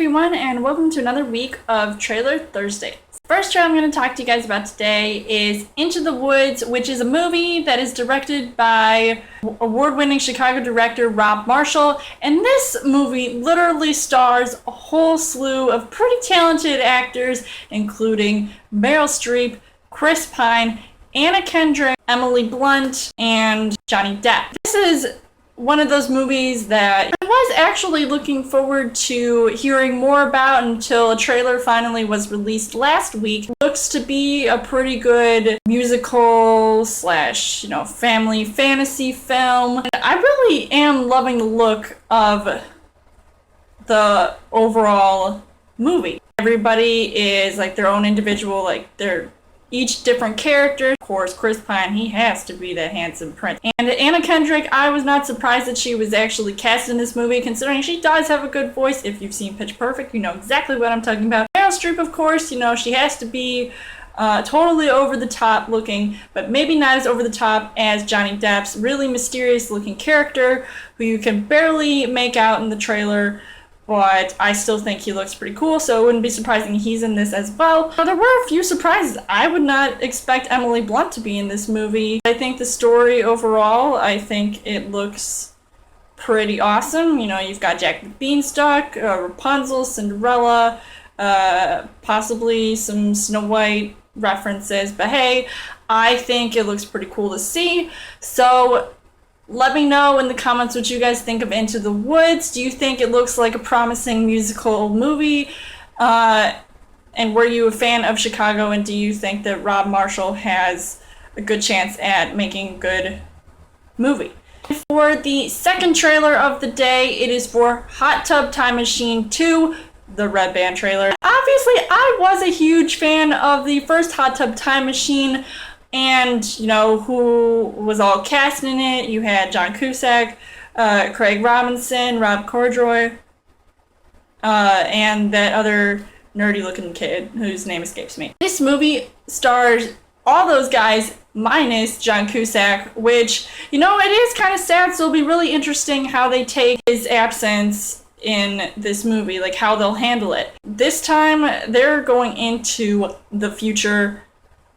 everyone, and welcome to another week of Trailer Thursday. First trailer I'm going to talk to you guys about today is Into the Woods, which is a movie that is directed by award-winning Chicago director Rob Marshall, and this movie literally stars a whole slew of pretty talented actors, including Meryl Streep, Chris Pine, Anna Kendrick, Emily Blunt, and Johnny Depp. This is one of those movies that I was actually looking forward to hearing more about until a trailer finally was released last week. Looks to be a pretty good musical slash, family fantasy film. And I really am loving the look of the overall movie. Everybody is like their own individual, like they're each different character. Of course, Chris Pine, he has to be that handsome prince. And Anna Kendrick, I was not surprised that she was actually cast in this movie, considering she does have a good voice. If you've seen Pitch Perfect, you know exactly what I'm talking about. Meryl Streep, of course, she has to be totally over the top looking, but maybe not as over the top as Johnny Depp's really mysterious looking character, who you can barely make out in the trailer. But I still think he looks pretty cool, so it wouldn't be surprising he's in this as well. Now, there were a few surprises. I would not expect Emily Blunt to be in this movie. I think the story overall, I think it looks pretty awesome. You've got Jack the Beanstalk, Rapunzel, Cinderella, possibly some Snow White references. But hey, I think it looks pretty cool to see. So let me know in the comments what you guys think of Into the Woods. Do you think it looks like a promising musical movie? And were you a fan of Chicago, and do you think that Rob Marshall has a good chance at making a good movie? For the second trailer of the day, it is for Hot Tub Time Machine 2, the Red Band trailer. Obviously, I was a huge fan of the first Hot Tub Time Machine, and, who was all cast in it. You had John Cusack, Craig Robinson, Rob Corddry, and that other nerdy-looking kid whose name escapes me. This movie stars all those guys minus John Cusack, which, it is kind of sad, so it'll be really interesting how they take his absence in this movie, like how they'll handle it. This time, they're going into the future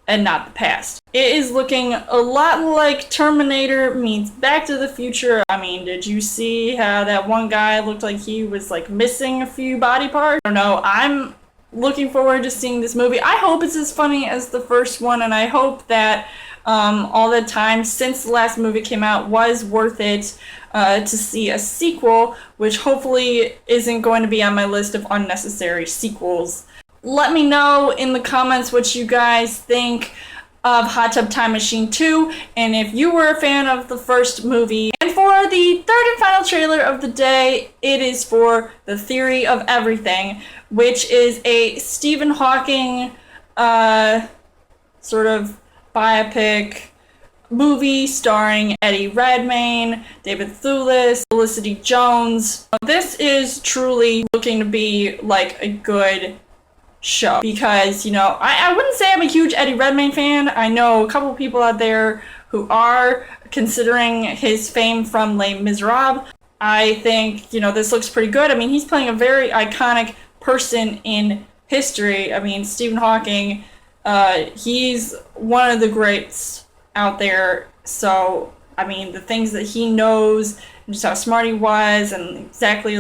and not the past. It is looking a lot like Terminator meets Back to the Future. I mean, did you see how that one guy looked like he was missing a few body parts? I don't know. I'm looking forward to seeing this movie. I hope it's as funny as the first one, and I hope that all the time since the last movie came out was worth it to see a sequel, which hopefully isn't going to be on my list of unnecessary sequels. Let me know in the comments what you guys think of Hot Tub Time Machine 2, and if you were a fan of the first movie. And for the third and final trailer of the day, it is for The Theory of Everything, which is a Stephen Hawking sort of biopic movie starring Eddie Redmayne, David Thewlis, Felicity Jones. This is truly looking to be like a good show, because I wouldn't say I'm a huge Eddie Redmayne fan. I know a couple people out there who are, considering his fame from Les Miserables. I think this looks pretty good. I mean, he's playing a very iconic person in history. I mean, Stephen Hawking, he's one of the greats out there. So I mean, the things that he knows, and just how smart he was, and exactly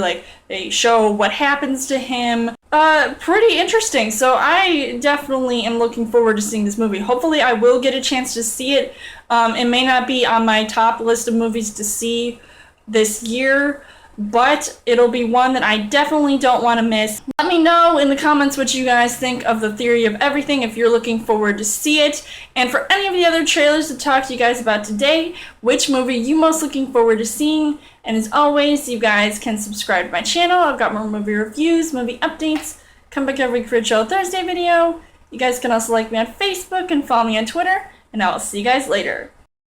they show what happens to him. Pretty interesting. So I definitely am looking forward to seeing this movie. Hopefully I will get a chance to see it. It may not be on my top list of movies to see this year, but it'll be one that I definitely don't want to miss. Let me know in the comments what you guys think of The Theory of Everything if you're looking forward to see it. And for any of the other trailers to talk to you guys about today, which movie you most looking forward to seeing. And as always, you guys can subscribe to my channel. I've got more movie reviews, movie updates. Come back every Trailer Thursday video. You guys can also like me on Facebook and follow me on Twitter. And I will see you guys later.